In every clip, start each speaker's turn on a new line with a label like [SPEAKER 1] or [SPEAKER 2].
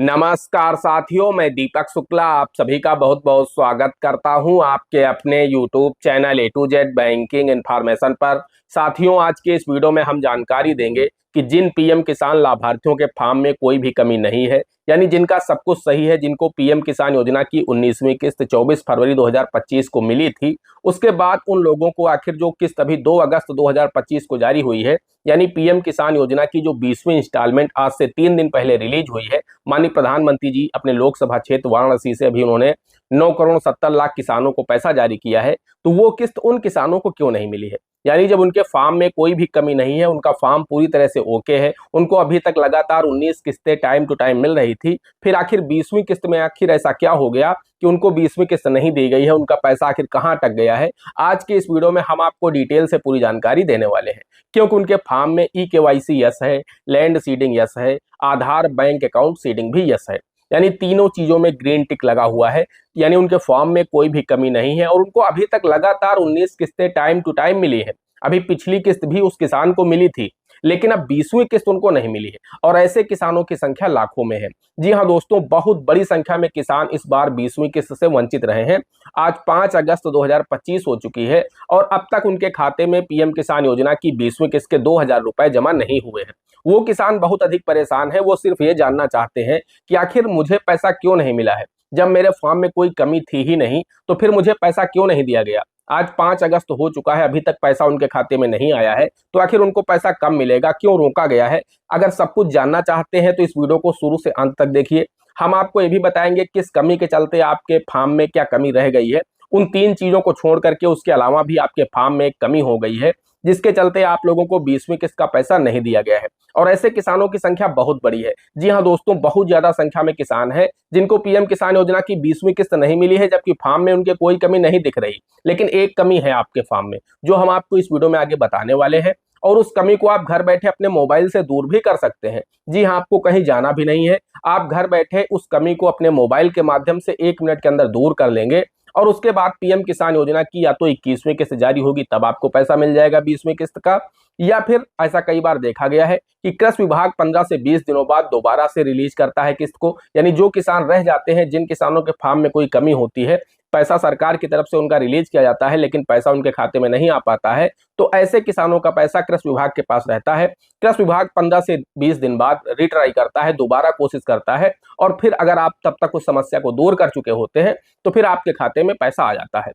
[SPEAKER 1] नमस्कार साथियों, मैं दीपक शुक्ला आप सभी का बहुत बहुत स्वागत करता हूं आपके अपने YouTube channel A to Z banking information पर। साथियों, आज के इस वीडियो में हम जानकारी देंगे कि जिन पीएम किसान लाभार्थियों के फार्म में कोई भी कमी नहीं है, यानी जिनका सब कुछ सही है, जिनको पीएम किसान योजना की 19वीं किस्त 24 फरवरी 2025 को मिली थी, उसके बाद उन लोगों को आखिर जो किस्त अभी 2 अगस्त 2025 को जारी हुई है, यानी पीएम किसान योजना की जो 20वीं इंस्टॉलमेंट आज से 3 दिन पहले रिलीज हुई है। माननीय प्रधानमंत्री जी अपने लोकसभा क्षेत्र वाराणसी से अभी उन्होंने 9 करोड़ 70 लाख किसानों को पैसा जारी किया है, तो वो किस्त उन किसानों को क्यों नहीं मिली है? यानी जब उनके फार्म में कोई भी कमी नहीं है, उनका फार्म पूरी तरह से ओके है, उनको अभी तक लगातार 19 किस्तें टाइम टू टाइम मिल रही थी, फिर आखिर 20वीं किस्त में आखिर ऐसा क्या हो गया कि उनको 20वीं किस्त नहीं दी गई है? उनका पैसा आखिर कहाँ अटक गया है? आज के इस वीडियो में हम आपको डिटेल से पूरी जानकारी देने वाले हैं, क्योंकि उनके फार्म में ई-केवाईसी यस है, लैंड सीडिंग यस है, आधार बैंक अकाउंट सीडिंग भी यस है, यानी तीनों चीजों में ग्रीन टिक लगा हुआ है। यानी उनके फॉर्म में कोई भी कमी नहीं है और उनको अभी तक लगातार 19 किस्तें टाइम टू टाइम मिली है। अभी पिछली किस्त भी उस किसान को मिली थी, लेकिन अब 20वीं किस्त उनको नहीं मिली है और ऐसे किसानों की संख्या लाखों में है। जी हाँ दोस्तों, बहुत बड़ी संख्या में किसान इस बार 20वीं किस्त से वंचित रहे हैं। आज 5 अगस्त 2025 हो चुकी है और अब तक उनके खाते में पीएम किसान योजना की 20वीं किस्त के 2000 रुपए जमा नहीं हुए हैं। वो किसान बहुत अधिक परेशान है। वो सिर्फ ये जानना चाहते हैं कि आखिर मुझे पैसा क्यों नहीं मिला है? जब मेरे फॉर्म में कोई कमी थी ही नहीं, तो फिर मुझे पैसा क्यों नहीं दिया गया? आज 5 अगस्त हो चुका है, अभी तक पैसा उनके खाते में नहीं आया है, तो आखिर उनको पैसा कब मिलेगा? क्यों रोका गया है? अगर सब कुछ जानना चाहते हैं तो इस वीडियो को शुरू से अंत तक देखिए। हम आपको ये भी बताएंगे किस कमी के चलते आपके फार्म में क्या कमी रह गई है। उन 3 चीजों को छोड़ करके उसके अलावा भी आपके फार्म में एक कमी हो गई है, जिसके चलते आप लोगों को 20वीं किस्त का पैसा नहीं दिया गया है और ऐसे किसानों की संख्या बहुत बड़ी है। जी हाँ दोस्तों, बहुत ज्यादा संख्या में किसान है जिनको पीएम किसान योजना की 20वीं किस्त नहीं मिली है, जबकि फार्म में उनके कोई कमी नहीं दिख रही। लेकिन एक कमी है आपके फार्म में, जो हम आपको इस वीडियो में आगे बताने वाले हैं, और उस कमी को आप घर बैठे अपने मोबाइल से दूर भी कर सकते हैं। जी हाँ, आपको कहीं जाना भी नहीं है, आप घर बैठे उस कमी को अपने मोबाइल के माध्यम से 1 मिनट के अंदर दूर कर लेंगे और उसके बाद पीएम किसान योजना की या तो 21वीं किस्त जारी होगी, तब आपको पैसा मिल जाएगा 20वीं किस्त का, या फिर ऐसा कई बार देखा गया है कि कृषि विभाग 15 से 20 दिनों बाद दोबारा से रिलीज करता है किस्त को। यानी जो किसान रह जाते हैं, जिन किसानों के फार्म में कोई कमी होती है, पैसा सरकार की तरफ से उनका रिलीज किया जाता है, लेकिन पैसा उनके खाते में नहीं आ पाता है, तो ऐसे किसानों का पैसा कृषि विभाग के पास रहता है। कृषि विभाग 15 से 20 दिन बाद रिट्राई करता है, दोबारा कोशिश करता है, और फिर अगर आप तब तक उस समस्या को दूर कर चुके होते हैं तो फिर आपके खाते में पैसा आ जाता है।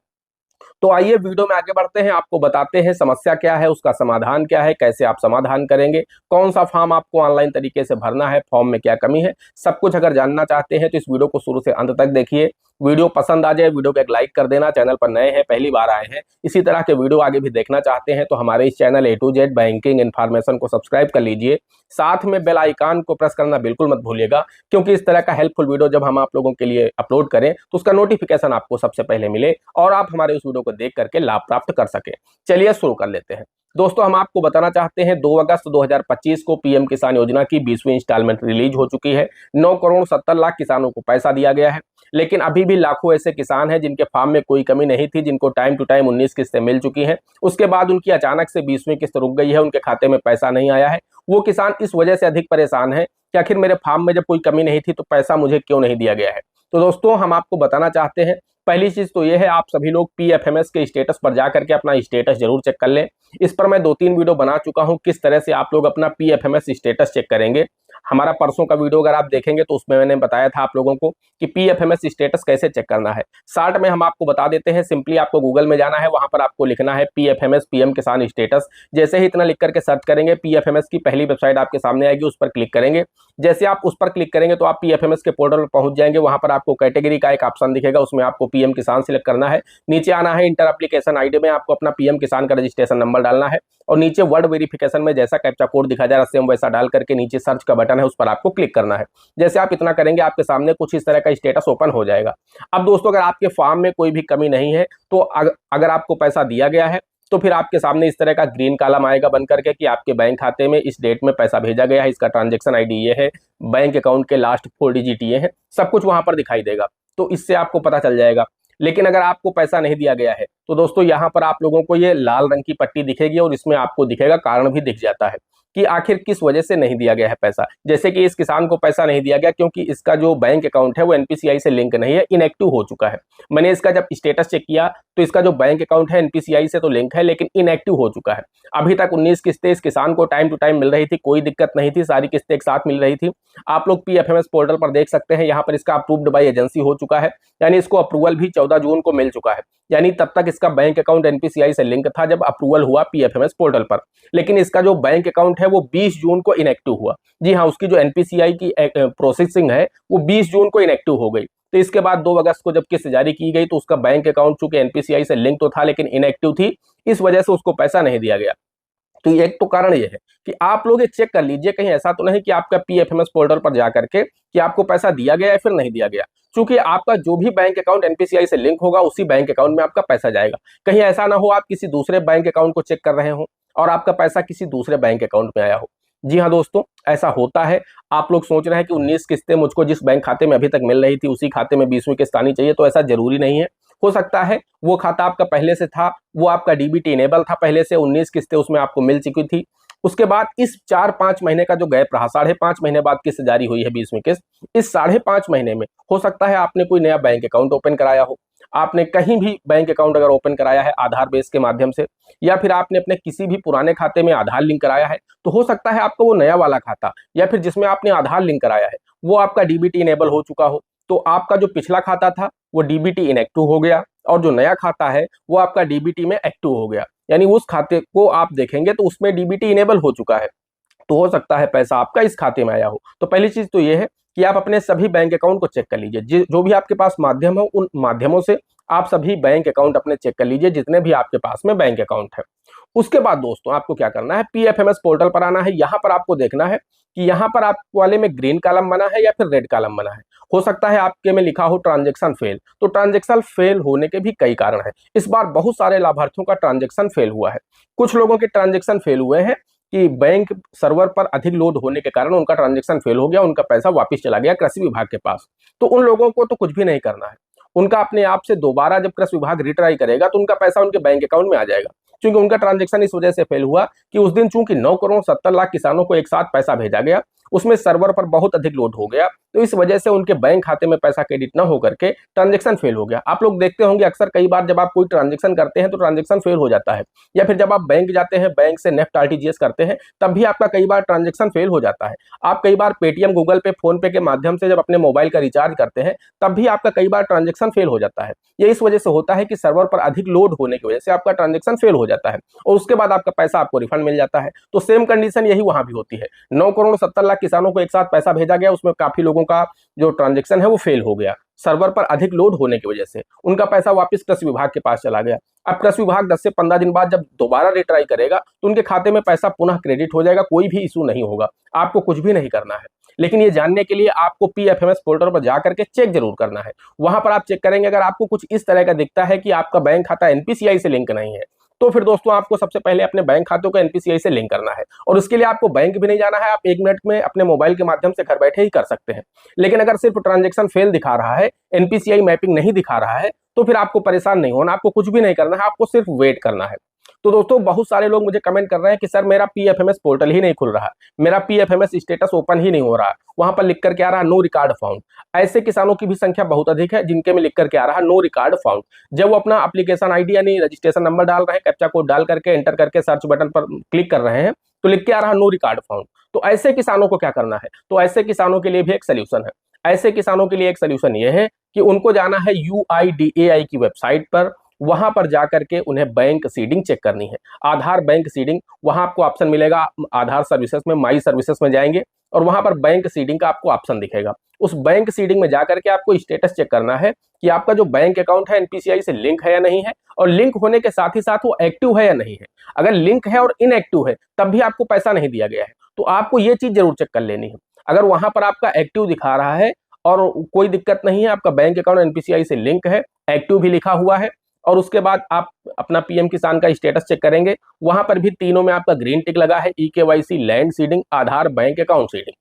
[SPEAKER 1] तो आइए वीडियो में आगे बढ़ते हैं, आपको बताते हैं समस्या क्या है, उसका समाधान क्या है, कैसे आप समाधान करेंगे, कौन सा फॉर्म आपको ऑनलाइन तरीके से भरना है, फॉर्म में क्या कमी है, सब कुछ अगर जानना चाहते हैं तो इस वीडियो को शुरू से अंत तक देखिए। वीडियो पसंद आ जाए, वीडियो को एक लाइक कर देना। चैनल पर नए हैं, पहली बार आए हैं, इसी तरह के वीडियो आगे भी देखना चाहते हैं तो हमारे इस channel A to Z banking information को सब्सक्राइब कर लीजिए। साथ में बेल आइकन को प्रेस करना बिल्कुल मत भूलिएगा, क्योंकि इस तरह का हेल्पफुल वीडियो जब हम आप लोगों के लिए अपलोड करें तो उसका नोटिफिकेशन आपको सबसे पहले मिले और आप हमारे उस वीडियो को देख करके लाभ प्राप्त कर सके। चलिए शुरू कर लेते हैं। दोस्तों, हम आपको बताना चाहते हैं 2 अगस्त 2025 को पीएम किसान योजना की 20वीं इंस्टॉलमेंट रिलीज हो चुकी है। 9 करोड़ 70 लाख किसानों को पैसा दिया गया है, लेकिन अभी भी लाखों ऐसे किसान हैं जिनके फार्म में कोई कमी नहीं थी, जिनको टाइम टू टाइम 19 किस्तें मिल चुकी हैं। उसके बाद उनकी अचानक से 20वीं किस्त रुक गई है, उनके खाते में पैसा नहीं आया है। वो किसान इस वजह से अधिक परेशान है कि आखिर मेरे फार्म में जब कोई कमी नहीं थी तो पैसा मुझे क्यों नहीं दिया गया है। तो दोस्तों, हम आपको बताना चाहते हैं, पहली चीज तो यह है, आप सभी लोग पीएफएमएस के स्टेटस पर जाकर के अपना स्टेटस जरूर चेक कर लें। इस पर मैं 2-3 वीडियो बना चुका हूं, किस तरह से आप लोग अपना पीएफएमएस स्टेटस चेक करेंगे। हमारा परसों का वीडियो अगर आप देखेंगे तो उसमें मैंने बताया था आप लोगों को कि पीएफएमएस स्टेटस कैसे चेक करना है। शार्ट में हम आपको बता देते हैं, सिंपली आपको गूगल में जाना है, वहां पर आपको लिखना है पीएफएमएस पीएम किसान स्टेटस। जैसे ही इतना लिख करके सर्च करेंगे, पीएफएमएस की पहली वेबसाइट आपके सामने आएगी, उस पर क्लिक करेंगे। जैसे आप उस पर क्लिक करेंगे तो आप पीएफएमएस के पोर्टल पर पहुंच जाएंगे। वहां पर आपको कैटेगरी का एक ऑप्शन दिखेगा, उसमें आपको पीएम किसान सिलेक्ट करना है। नीचे आना है, इंटर एप्लीकेशन आईडी में आपको अपना पीएम किसान का रजिस्ट्रेशन नंबर डालना है और नीचे वर्ड वेरिफिकेशन में जैसा कैप्चा कोड दिखा जा रहा है सेम वैसा डाल करके नीचे सर्च का बटन है, उस पर आपको क्लिक करना है। जैसे आप इतना करेंगे, आपके सामने कुछ इस तरह का स्टेटस ओपन हो जाएगा। अब दोस्तों, अगर आपके फार्म में कोई भी कमी नहीं है, तो अगर आपको पैसा दिया गया है तो फिर आपके सामने इस तरह का ग्रीन कॉलम आएगा बन करके कि आपके बैंक खाते में इस डेट में पैसा भेजा गया है, इसका ट्रांजैक्शन आईडी ये है, बैंक अकाउंट के लास्ट 4 डिजिट ये है, सब कुछ वहां पर दिखाई देगा। तो इससे आपको पता चल जाएगा। लेकिन अगर आपको पैसा नहीं दिया गया है तो दोस्तों, यहाँ पर आप लोगों को ये लाल रंग की पट्टी दिखेगी और इसमें आपको दिखेगा कारण भी दिख जाता है। कि आखिर किस वजह से नहीं दिया गया है पैसा। जैसे कि इस किसान को पैसा नहीं दिया गया क्योंकि इसका जो बैंक अकाउंट है वो एनपीसीआई से लिंक नहीं है, इनएक्टिव हो चुका है। मैंने इसका जब स्टेटस चेक किया तो इसका जो बैंक अकाउंट है एनपीसीआई से तो लिंक है लेकिन इनएक्टिव हो चुका है। अभी तक 19 किस्तें इस किसान को टाइम टू टाइम मिल रही थी, कोई दिक्कत नहीं थी, सारी किस्तें एक साथ मिल रही थी। आप लोग पीएफएमएस पोर्टल पर देख सकते हैं, यहाँ पर इसका अप्रूव्ड बाय एजेंसी हो चुका है, यानी इसको अप्रूवल भी 14 जून को मिल चुका है। यानी तब तक इसका बैंक अकाउंट एनपीसीआई से लिंक था जब अप्रूवल हुआ पीएफएमएस पोर्टल पर, लेकिन इसका जो बैंक अकाउंट है वो 20 जून को इनएक्टिव हुआ। जी हाँ, उसकी जो एनपीसीआई की प्रोसेसिंग है वो 20 जून को इनएक्टिव हो गई। तो इसके बाद 2 अगस्त को जब किस्त जारी की गई तो उसका बैंक अकाउंट चूंकि एनपीसीआई से लिंक तो था लेकिन इनएक्टिव थी, इस वजह से उसको पैसा नहीं दिया गया। तो एक तो कारण ये है कि आप लोग ये चेक कर लीजिए कहीं ऐसा तो नहीं कि आपका पीएफएमएस पोर्टल पर जाकर के कि आपको पैसा दिया गया या फिर नहीं दिया गया। चूंकि आपका जो भी बैंक अकाउंट एनपीसीआई से लिंक होगा उसी बैंक अकाउंट में आपका पैसा जाएगा। कहीं ऐसा ना हो आप किसी दूसरे बैंक अकाउंट को चेक कर रहे हो और आपका पैसा किसी दूसरे बैंक अकाउंट में आया हो। जी हाँ दोस्तों, ऐसा होता है। आप लोग सोच रहे हैं कि 19 किस्तें मुझको जिस बैंक खाते में अभी तक मिल रही थी उसी खाते में 20वीं किस्त आनी चाहिए, तो ऐसा जरूरी नहीं है। हो सकता है वो खाता आपका पहले से था, वो आपका डीबीटी इनेबल था पहले से, 19 किस्तें उसमें आपको मिल चुकी थी। उसके बाद इस 4-5 महीने का जो गैप रहा, 5.5 महीने बाद किस्त जारी हुई है 20वीं किस्त, इस 5.5 महीने में हो सकता है आपने कोई नया बैंक अकाउंट ओपन कराया हो, आपने कहीं भी बैंक अकाउंट अगर ओपन कराया है आधार बेस के माध्यम से, या फिर आपने अपने किसी भी पुराने खाते में आधार लिंक कराया है, तो हो सकता है आपका वो नया वाला खाता या फिर जिसमें आपने आधार लिंक कराया है वो आपका डीबीटी इनेबल हो चुका हो। तो आपका जो पिछला खाता था वो डीबीटी इनएक्टिव हो गया और जो नया खाता है वो आपका डीबीटी में एक्टिव हो गया, यानी उस खाते को आप देखेंगे तो उसमें डीबीटी इनेबल हो चुका है। तो हो सकता है पैसा आपका इस खाते में आया हो। तो पहली चीज तो ये है कि आप अपने सभी बैंक अकाउंट को चेक कर लीजिए, जो भी आपके पास माध्यम हो उन माध्यमों से आप सभी बैंक अकाउंट अपने चेक कर लीजिए जितने भी आपके पास में बैंक अकाउंट है। उसके बाद दोस्तों आपको क्या करना है, पीएफएमएस पोर्टल पर आना है। यहाँ पर आपको देखना है कि यहाँ पर आप वाले में ग्रीन कॉलम बना है या फिर रेड कॉलम बना है। हो सकता है आपके में लिखा हो ट्रांजेक्शन फेल, तो ट्रांजेक्शन फेल होने के भी कई कारण हैं। इस बार बहुत सारे लाभार्थियों का ट्रांजेक्शन फेल हुआ है। कुछ लोगों के ट्रांजेक्शन फेल हुए हैं कि बैंक सर्वर पर अधिक लोड होने के कारण उनका ट्रांजेक्शन फेल हो गया, उनका पैसा वापस चला गया कृषि विभाग के पास। तो उन लोगों को तो कुछ भी नहीं करना है, उनका अपने आप से दोबारा जब कृषि विभाग रिट्राई करेगा तो उनका पैसा उनके बैंक अकाउंट में आ जाएगा। क्योंकि उनका ट्रांजेक्शन इस वजह से फेल हुआ कि उस दिन चूंकि 9 करोड़ 70 लाख किसानों को एक साथ पैसा भेजा गया, उसमें सर्वर पर बहुत अधिक लोड हो गया, तो इस वजह से उनके बैंक खाते में पैसा क्रेडिट न होकर के ट्रांजेक्शन फेल हो गया। आप लोग देखते होंगे अक्सर कई बार जब आप कोई ट्रांजेक्शन करते हैं तो ट्रांजेक्शन फेल हो जाता है, या फिर जब आप बैंक जाते हैं बैंक से नेफ्ट आरटीजीएस करते हैं तब भी आपका कई बार ट्रांजेक्शन फेल हो जाता है। आप कई बार पेटीएम, गूगल पे, फोन पे के माध्यम से जब अपने मोबाइल का रिचार्ज करते हैं तब भी आपका कई बार ट्रांजेक्शन फेल हो जाता है। ये इस वजह से होता है कि सर्वर पर अधिक लोड होने की वजह से आपका ट्रांजेक्शन फेल हो जाता है और उसके बाद आपका पैसा आपको रिफंड मिल जाता है। तो सेम कंडीशन यही वहां भी होती है। 9 करोड़ 70 लाख किसानों को एक साथ पैसा भेजा गया, उसमें काफी लोगों का जो ट्रांजेक्शन है वो फेल हो गया सर्वर पर अधिक लोड होने की वजह से, उनका पैसा वापस कृषि विभाग के पास चला गया। अब कृषि विभाग 10 से 15 दिन बाद जब दोबारा रिट्राई करेगा तो उनके खाते में पैसा पुनः क्रेडिट हो जाएगा, कोई भी इशू नहीं होगा, आपको कुछ भी नहीं करना है। लेकिन ये जानने के लिए आपको पीएफएमएस पोर्टल पर जाकर के चेक जरूर करना है। वहां पर आप चेक करेंगे, अगर आपको कुछ इस तरह का दिखता है कि आपका बैंक खाता एनपीसीआई से लिंक नहीं है तो फिर दोस्तों आपको सबसे पहले अपने बैंक खातों को एनपीसीआई से लिंक करना है, और उसके लिए आपको बैंक भी नहीं जाना है, आप 1 मिनट में अपने मोबाइल के माध्यम से घर बैठे ही कर सकते हैं। लेकिन अगर सिर्फ ट्रांजेक्शन फेल दिखा रहा है, एनपीसीआई मैपिंग नहीं दिखा रहा है, तो फिर आपको परेशान नहीं होना, आपको कुछ भी नहीं करना है, आपको सिर्फ वेट करना है। तो दोस्तों बहुत सारे लोग मुझे कमेंट कर रहे हैं कि सर मेरा पीएफएमएस पोर्टल ही नहीं खुल रहा, मेरा पीएफएमएस स्टेटस ओपन ही नहीं हो रहा, वहां पर लिख करके आ रहा नो रिकॉर्ड फाउंड। ऐसे किसानों की भी संख्या बहुत अधिक है जिनके में लिख करके आ रहा नो रिकॉर्ड फाउंड। जब वो अपना एप्लीकेशन आईडी यानी रजिस्ट्रेशन नंबर डाल रहे हैं, कैप्चा कोड डाल करके एंटर करके सर्च बटन पर क्लिक कर रहे हैं तो लिख के आ रहा नो रिकॉर्ड फाउंड। तो ऐसे किसानों को क्या करना है, तो ऐसे किसानों के लिए भी एक सोल्यूशन है। ऐसे किसानों के लिए एक सोल्यूशन ये है कि उनको जाना है यूआईडीएआई की वेबसाइट पर, वहां पर जाकर के उन्हें बैंक सीडिंग चेक करनी है, आधार बैंक सीडिंग। वहां आपको ऑप्शन मिलेगा आधार सर्विसेज में, माई सर्विसेज में जाएंगे और वहां पर बैंक सीडिंग का आपको ऑप्शन दिखेगा। उस बैंक सीडिंग में जाकर के आपको स्टेटस चेक करना है कि आपका जो बैंक अकाउंट है एनपीसीआई से लिंक है या नहीं है, और लिंक होने के साथ ही साथ वो एक्टिव है या नहीं है। अगर लिंक है और इनएक्टिव है तब भी आपको पैसा नहीं दिया गया है, तो आपको ये चीज जरूर चेक कर लेनी है। अगर वहां पर आपका एक्टिव दिखा रहा है और कोई दिक्कत नहीं है, आपका बैंक अकाउंट एनपीसीआई से लिंक है, एक्टिव भी लिखा हुआ है, और उसके बाद आप अपना पीएम किसान का स्टेटस चेक करेंगे, वहां पर भी तीनों में आपका ग्रीन टिक लगा है, ईकेवाईसी, लैंड सीडिंग, आधार, बैंक अकाउंट सीडिंग।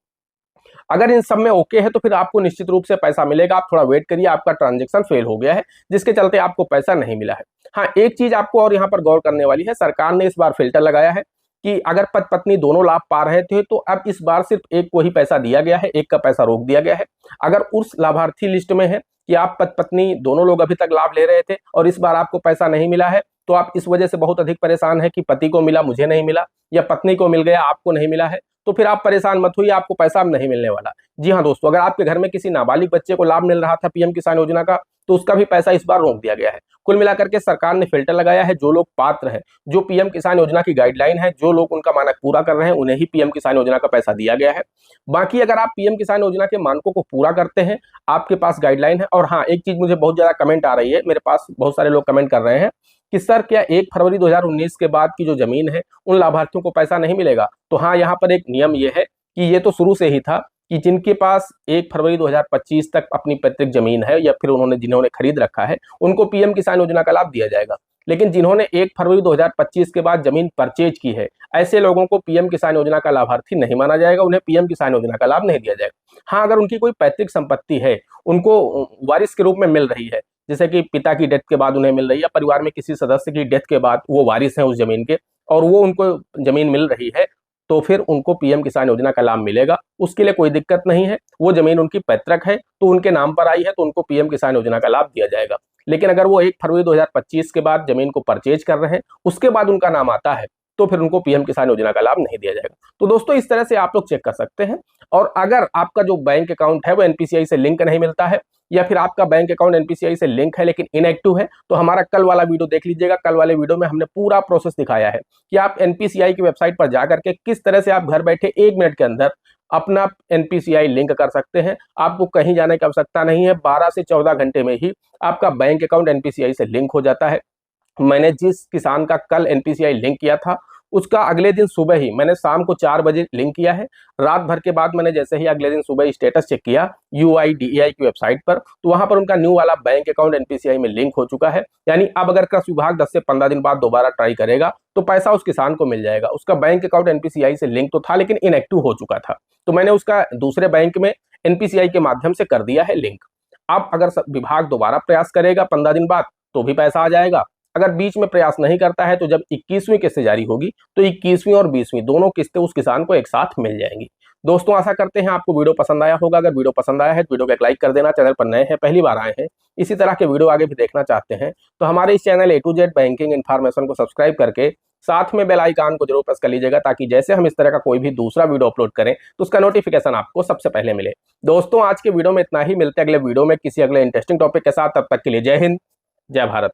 [SPEAKER 1] अगर इन सब में ओके है तो फिर आपको निश्चित रूप से पैसा मिलेगा। आप थोड़ा वेट करिए, आपका ट्रांजेक्शन फेल हो गया है जिसके चलते आपको पैसा नहीं मिला है। हाँ, एक चीज आपको और यहाँ पर गौर करने वाली है, सरकार ने इस बार फिल्टर लगाया है कि अगर पति पत्नी दोनों लाभ पा रहे थे तो अब इस बार सिर्फ एक को ही पैसा दिया गया है, एक का पैसा रोक दिया गया है। अगर उस लाभार्थी लिस्ट में है कि आप पति पत्नी दोनों लोग अभी तक लाभ ले रहे थे और इस बार आपको पैसा नहीं मिला है, तो आप इस वजह से बहुत अधिक परेशान है कि पति को मिला मुझे नहीं मिला, या पत्नी को मिल गया आपको नहीं मिला है, तो फिर आप परेशान मत होइए, आपको पैसा अब नहीं मिलने वाला। जी हाँ दोस्तों, अगर आपके घर में किसी नाबालिग बच्चे को लाभ मिल रहा था पीएम किसान योजना का, तो उसका भी पैसा इस बार रोक दिया गया है। कुल मिलाकर के सरकार ने फिल्टर लगाया है, जो लोग पात्र हैं, जो पीएम किसान योजना की गाइडलाइन है, जो लोग उनका मानक पूरा कर रहे हैं, उन्हें ही पीएम किसान योजना का पैसा दिया गया है। बाकी अगर आप पीएम किसान योजना के मानकों को पूरा करते हैं, आपके पास गाइडलाइन है। और हाँ, एक चीज मुझे बहुत ज्यादा कमेंट आ रही है, मेरे पास बहुत सारे लोग कमेंट कर रहे हैं कि सर क्या 1 फरवरी 2019 के बाद की जो जमीन है उन लाभार्थियों को पैसा नहीं मिलेगा। तो हाँ, यहाँ पर एक नियम ये है कि ये तो शुरू से ही था कि जिनके पास 1 फरवरी 2025 तक अपनी पैतृक जमीन है या फिर जिन्होंने खरीद रखा है, उनको पीएम किसान योजना का लाभ दिया जाएगा। लेकिन जिन्होंने 1 फरवरी 2025 के बाद जमीन परचेज की है, ऐसे लोगों को पीएम किसान योजना का लाभार्थी नहीं माना जाएगा, उन्हें पीएम किसान योजना का लाभ नहीं दिया जाएगा। हाँ, अगर उनकी कोई पैतृक संपत्ति है, उनको वारिस के रूप में मिल रही है, जैसे कि पिता की डेथ के बाद उन्हें मिल रही है, या परिवार में किसी सदस्य की डेथ के बाद वो वारिस हैं उस जमीन के और वो उनको जमीन मिल रही है, तो फिर उनको पीएम किसान योजना का लाभ मिलेगा। उसके लिए कोई दिक्कत नहीं है, वो जमीन उनकी पैतृक है तो उनके नाम पर आई है, तो उनको पीएम किसान योजना का लाभ दिया जाएगा। लेकिन अगर वो 1 फरवरी 2025 के बाद जमीन को परचेज कर रहे हैं, उसके बाद उनका नाम आता है, तो फिर उनको पीएम किसान योजना का लाभ नहीं दिया जाएगा। तो दोस्तों, इस तरह से आप लोग चेक कर सकते हैं। और अगर आपका जो बैंक अकाउंट है वो एनपीसीआई से लिंक नहीं मिलता है, या फिर आपका बैंक अकाउंट एनपीसीआई से लिंक है लेकिन इनएक्टिव है, तो हमारा कल वाला वीडियो देख लीजिएगा। कल वाले वीडियो में हमने पूरा प्रोसेस दिखाया है कि आप एनपीसीआई की वेबसाइट पर जाकर के किस तरह से आप घर बैठे 1 मिनट के अंदर अपना एनपीसीआई लिंक कर सकते हैं। आपको कहीं जाने की आवश्यकता नहीं है, 12 से 14 घंटे में ही आपका बैंक अकाउंट एनपीसीआई से लिंक हो जाता है। मैंने जिस किसान का कल एनपीसीआई लिंक किया था, उसका अगले दिन सुबह ही मैंने शाम को 4 बजे लिंक किया है। रात भर के बाद मैंने जैसे ही अगले दिन सुबह स्टेटस चेक किया UIDAI की वेबसाइट पर, तो वहां पर उनका न्यू वाला बैंक अकाउंट एनपीसीआई में लिंक हो चुका है। यानी अब अगर कृषि विभाग 10 से 15 दिन बाद दोबारा ट्राई करेगा तो पैसा उस किसान को मिल जाएगा। उसका बैंक अकाउंट एनपीसीआई से लिंक तो था लेकिन इनएक्टिव हो चुका था, तो मैंने उसका दूसरे बैंक में एनपीसीआई के माध्यम से कर दिया है लिंक। अब अगर विभाग दोबारा प्रयास करेगा 15 दिन बाद तो भी पैसा आ जाएगा। अगर बीच में प्रयास नहीं करता है तो जब 21वीं किस्त जारी होगी तो 21वीं और 20वीं दोनों किस्तें उस किसान को एक साथ मिल जाएंगी। दोस्तों, आशा करते हैं आपको वीडियो पसंद आया होगा। अगर वीडियो पसंद आया है तो वीडियो को एक लाइक कर देना। चैनल पर नए हैं, पहली बार आए हैं, इसी तरह के वीडियो आगे भी देखना चाहते हैं तो हमारे इस channel A to Z banking information को सब्सक्राइब करके साथ में बेल आइकन को जरूर प्रेस कर लीजिएगा, ताकि जैसे हम इस तरह का कोई भी दूसरा वीडियो अपलोड करें तो उसका नोटिफिकेशन आपको सबसे पहले मिले। दोस्तों, आज के वीडियो में इतना ही। मिलते हैं अगले वीडियो में किसी अगले इंटरेस्टिंग टॉपिक के साथ। तब तक के लिए जय हिंद, जय भारत।